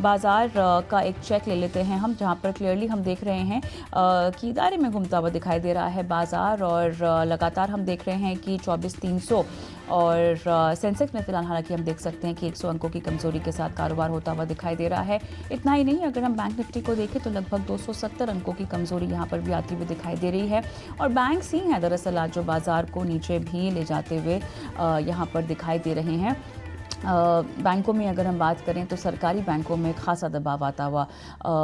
बाज़ार का एक चेक ले लेते हैं हम, जहाँ पर क्लियरली हम देख रहे हैं कि दायरे में घूमता हुआ दिखाई दे रहा है बाज़ार। और लगातार हम देख रहे हैं कि 24,300 और सेंसेक्स में फिलहाल हालांकि हम देख सकते हैं कि 100 अंकों की कमजोरी के साथ कारोबार होता हुआ दिखाई दे रहा है। इतना ही नहीं, अगर हम बैंक निफ्टी को देखें तो लगभग 270 अंकों की कमजोरी यहाँ पर भी आती हुई दिखाई दे रही है। और बैंक्स ही हैं दरअसल आज जो बाजार को नीचे भी ले जाते हुए यहाँ पर दिखाई दे रहे हैं। बैंकों में अगर हम बात करें तो सरकारी बैंकों में खासा दबाव आता हुआ,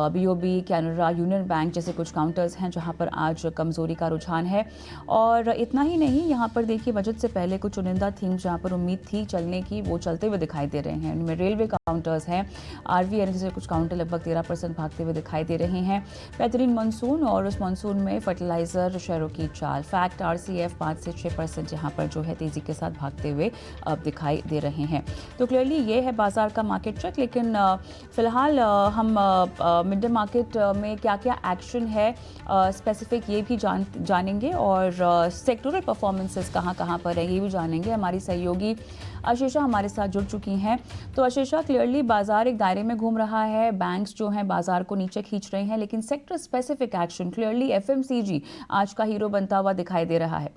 बीओबी, कैनरा, यूनियन बैंक जैसे कुछ काउंटर्स हैं जहां पर आज कमज़ोरी का रुझान है। और इतना ही नहीं, यहां पर देखिए बजट से पहले कुछ चुनिंदा थीम्स जहां पर उम्मीद थी चलने की वो चलते हुए दिखाई दे रहे हैं। उनमें रेलवे काउंटर्स हैं, आरवी एनर्जी से कुछ काउंटर लगभग 13% भागते हुए दिखाई दे रहे हैं। बेहतरीन मानसून और उस मानसून में फर्टिलाइज़र शेयरों की चाल, फैक्ट RCF 5 से 6% यहाँ पर जो है तेज़ी के साथ भागते हुए अब दिखाई दे रहे हैं। तो क्लियरली ये है बाजार का मार्केट ट्रैक। लेकिन फिलहाल हम मिड डे मार्केट में क्या क्या एक्शन है स्पेसिफिक ये भी जानेंगे और सेक्टोरल परफॉर्मेंसेस कहाँ कहाँ पर है ये भी जानेंगे। हमारी सहयोगी आशीषा हमारे साथ जुड़ चुकी हैं। तो आशीषा, क्लियरली बाजार एक दायरे में घूम रहा है, बैंक्स जो हैं बाजार को नीचे खींच रहे हैं, लेकिन sector specific action clearly FMCG आज का हीरो बनता हुआ दिखाई दे रहा है।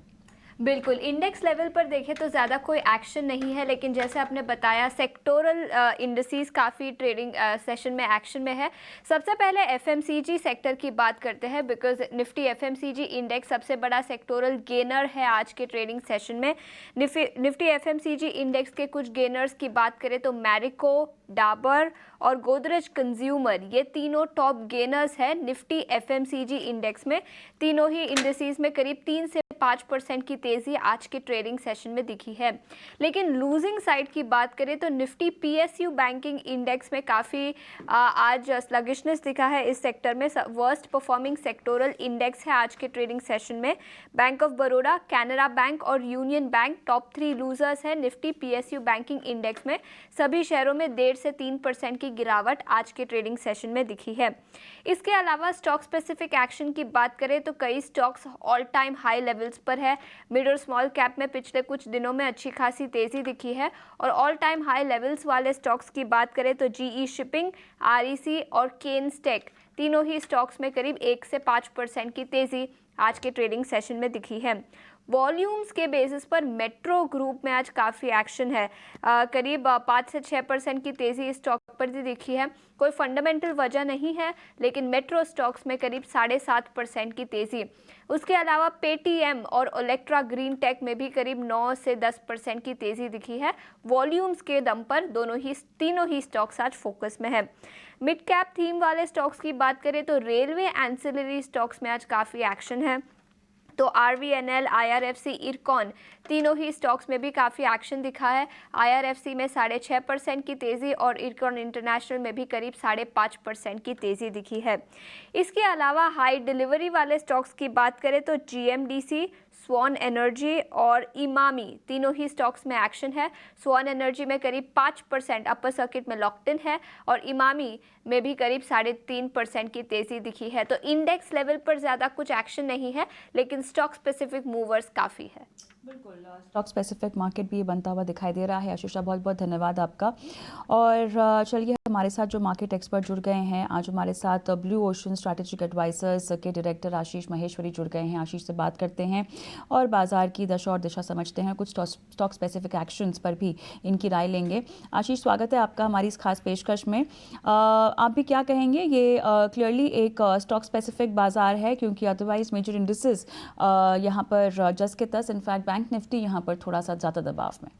बिल्कुल, इंडेक्स लेवल पर देखें तो ज़्यादा कोई एक्शन नहीं है, लेकिन जैसे आपने बताया सेक्टोरल इंडिसेस काफ़ी ट्रेडिंग सेशन में एक्शन में है। सबसे पहले एफएमसीजी सेक्टर की बात करते हैं, बिकॉज निफ्टी एफएमसीजी इंडेक्स सबसे बड़ा सेक्टोरल गेनर है आज के ट्रेडिंग सेशन में। निफ्टी एफएमसीजी इंडेक्स के कुछ गेनर्स की बात करें तो मैरिको, डाबर और गोदरेज कंज्यूमर, ये तीनों टॉप गेनर्स हैं निफ्टी एफएमसीजी इंडेक्स में। तीनों ही इंडिसेस में करीब 3 से 5% की तेजी आज के ट्रेडिंग सेशन में दिखी है। लेकिन लूजिंग साइड की बात करें तो निफ्टी PSU बैंकिंग इंडेक्स में काफ़ी आज स्लगिशनेस दिखा है। इस सेक्टर में वर्स्ट परफॉर्मिंग सेक्टोरल इंडेक्स है आज के ट्रेडिंग सेशन में। Bank of Baroda, Canara bank और यूनियन बैंक टॉप 3 लूजर्स है निफ्टी PSU बैंकिंग इंडेक्स में। सभी शेयरों में 1.5 से 3% की गिरावट आज के ट्रेडिंग सेशन में दिखी है। इसके अलावा स्टॉक स्पेसिफिक एक्शन की बात करें तो कई stocks all time high levels पर है। मिड और स्मॉल कैप में पिछले कुछ दिनों में अच्छी खासी तेजी दिखी है। और ऑल टाइम हाई लेवल्स वाले स्टॉक्स की बात करें तो GE शिपिंग, REC और केन्स टेक, तीनों ही स्टॉक्स में करीब 1 से 5% की तेजी आज के ट्रेडिंग सेशन में दिखी है। वॉल्यूम्स के बेसिस पर मेट्रो ग्रुप में आज काफ़ी एक्शन है। करीब 5 से 6% की तेज़ी इस स्टॉक पर भी दिखी है। कोई फंडामेंटल वजह नहीं है, लेकिन मेट्रो स्टॉक्स में करीब 7.5% की तेज़ी। उसके अलावा पेटीएम और इलेक्ट्रा ग्रीन टेक में भी करीब 9 से 10% की तेज़ी दिखी है। वॉल्यूम्स के दम पर तीनों ही स्टॉक्स आज फोकस में है। मिड कैप थीम वाले स्टॉक्स की बात करें तो रेलवे एंसिलरी स्टॉक्स में आज काफ़ी एक्शन है। तो RVNL, IRFC, इरकॉन, तीनों ही स्टॉक्स में भी काफ़ी एक्शन दिखा है। IRFC में 6.5% की तेज़ी और इरकॉन इंटरनेशनल में भी करीब 5.5% की तेज़ी दिखी है। इसके अलावा हाई डिलीवरी वाले स्टॉक्स की बात करें तो GMDC, स्वान एनर्जी और इमामी, तीनों ही स्टॉक्स में एक्शन है। स्वान एनर्जी में करीब 5% अपर सर्किट में लॉक्ड इन है और इमामी में भी करीब 3.5% की तेज़ी दिखी है। तो इंडेक्स लेवल पर ज़्यादा कुछ एक्शन नहीं है, लेकिन स्टॉक स्पेसिफिक मूवर्स काफ़ी है। बिल्कुल, स्टॉक स्पेसिफिक मार्केट भी बनता हुआ दिखाई दे रहा है। आशीषा, बहुत बहुत धन्यवाद आपका। और चलिए, हमारे साथ जो मार्केट एक्सपर्ट जुड़ गए हैं आज हमारे साथ, ब्लू ओशन स्ट्रैटेजिक एडवाइजर्स के डायरेक्टर आशीष महेश्वरी जुड़ गए हैं। आशीष से बात करते हैं और बाजार की दशा और दिशा समझते हैं, कुछ स्टॉक स्पेसिफिक एक्शंस पर भी इनकी राय लेंगे। आशीष, स्वागत है आपका हमारी इस खास पेशकश में। आप भी क्या कहेंगे, ये क्लियरली एक स्टॉक स्पेसिफिक बाजार है क्योंकि अदरवाइज मेजर इंडिसेस यहाँ पर जस के तस, इनफैक्ट बैंक निफ्टी यहाँ पर थोड़ा सा ज़्यादा दबाव में।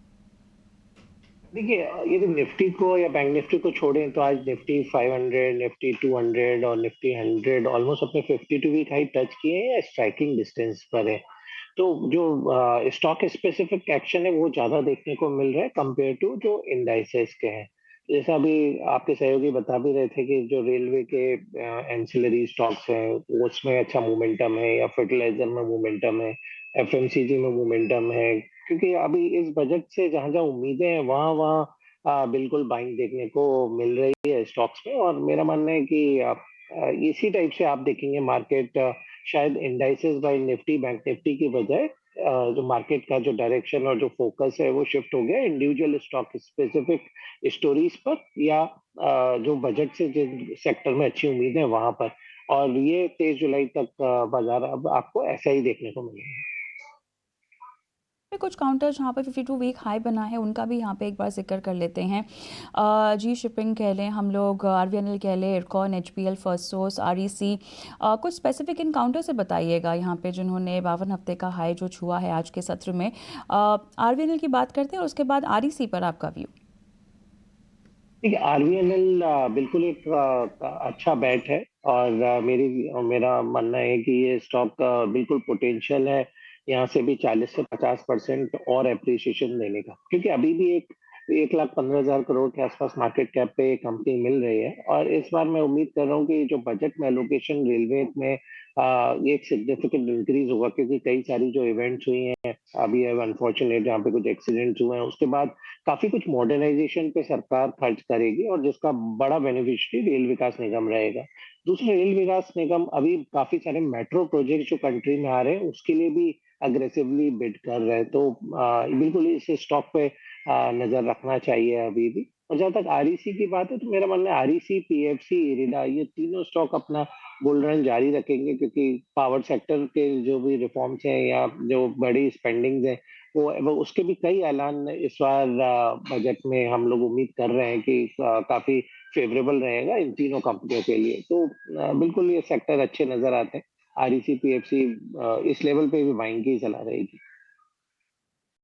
देखिए, यदि निफ्टी को या बैंक निफ्टी को छोड़ें तो आज निफ्टी 500, निफ्टी 200 और निफ्टी 100 ऑलमोस्ट अपने 52 वीक हाई टच किए हैं या स्ट्राइकिंग डिस्टेंस पर है। तो जो स्टॉक स्पेसिफिक एक्शन है वो ज्यादा देखने को मिल रहा है कंपेयर टू जो इंडाइसेस के हैं। जैसा अभी आपके सहयोगी बता भी रहे थे कि जो रेलवे के एंसिलरी स्टॉक्स हैं उसमें अच्छा मोमेंटम है, या फर्टिलाइजर में मोमेंटम है, FMCG में मोमेंटम है, क्योंकि अभी इस बजट से जहां जहां उम्मीदें हैं वहां वहां बिल्कुल बाइंग देखने को मिल रही है स्टॉक्स में। और मेरा मानना है कि आप इसी टाइप से आप देखेंगे मार्केट, शायद indices by Nifty bank Nifty की बजाय जो मार्केट का जो डायरेक्शन और जो फोकस है वो शिफ्ट हो गया इंडिविजुअल स्टॉक स्पेसिफिक स्टोरीज पर या जो बजट से जिन सेक्टर में अच्छी उम्मीद है वहां पर। और ये 23 जुलाई तक बाजार अब आपको ऐसा ही देखने को मिलेगा। पे कुछ काउंटर जहाँ पे 52 वीक हाई बना है उनका भी यहाँ पे एक बार जिक्र कर लेते हैं। जी शिपिंग कह लें हम लोग, आरवीएनएल कह लें, IRCON, HPL, first source, REC, कुछ स्पेसिफिक इन काउंटर से बताइएगा यहाँ पे जिन्होंने 52 हफ्ते का हाई जो छुआ है आज के सत्र में। आरवीएनएल की बात करते हैं और उसके बाद आरईसी पर आपका व्यू। देखिए आरवीएनएल बिल्कुल एक अच्छा बैट है और मेरा मानना है कि ये स्टॉक बिल्कुल पोटेंशियल है यहाँ से भी 40 से 50% और एप्रिसिएशन देने का, क्योंकि अभी भी एक लाख 15,000 करोड़ के आसपास मार्केट कैप पे कंपनी मिल रही है। और इस बार मैं उम्मीद कर रहा हूँ कि जो बजट में एलोकेशन रेलवे में ये एक सिग्निफिकेंट इंक्रीज होगा, क्योंकि कई सारी जो इवेंट्स हुई हैं अभी है अनफॉर्चुनेट जहाँ पे कुछ एक्सीडेंट्स हुए हैं, उसके बाद काफी कुछ मॉडर्नाइजेशन पे सरकार खर्च करेगी और जिसका बड़ा बेनिफिशियरी रेल विकास निगम रहेगा। दूसरा, रेल विकास निगम अभी काफी सारे मेट्रो प्रोजेक्ट जो कंट्री में आ रहे हैं उसके लिए भी अग्रेसिवली बिड कर रहे हैं, तो बिल्कुल इस स्टॉक पे नजर रखना चाहिए अभी भी। और जहां तक आरईसी की बात है तो मेरा मानना है आरईसी, पीएफसी, इरिडा ये तीनों स्टॉक अपना बुल रन जारी रखेंगे, क्योंकि पावर सेक्टर के जो भी रिफॉर्म्स हैं या जो बड़ी स्पेंडिंग्स हैं वो उसके भी कई ऐलान इस बार बजट में हम लोग उम्मीद कर रहे हैं कि काफी फेवरेबल रहेगा इन तीनों कंपनियों के लिए। तो बिल्कुल ये सेक्टर अच्छे नजर आते हैं। आरईसी, पीएफसी इस लेवल पे भी बाइंग की सलाह रहेगी।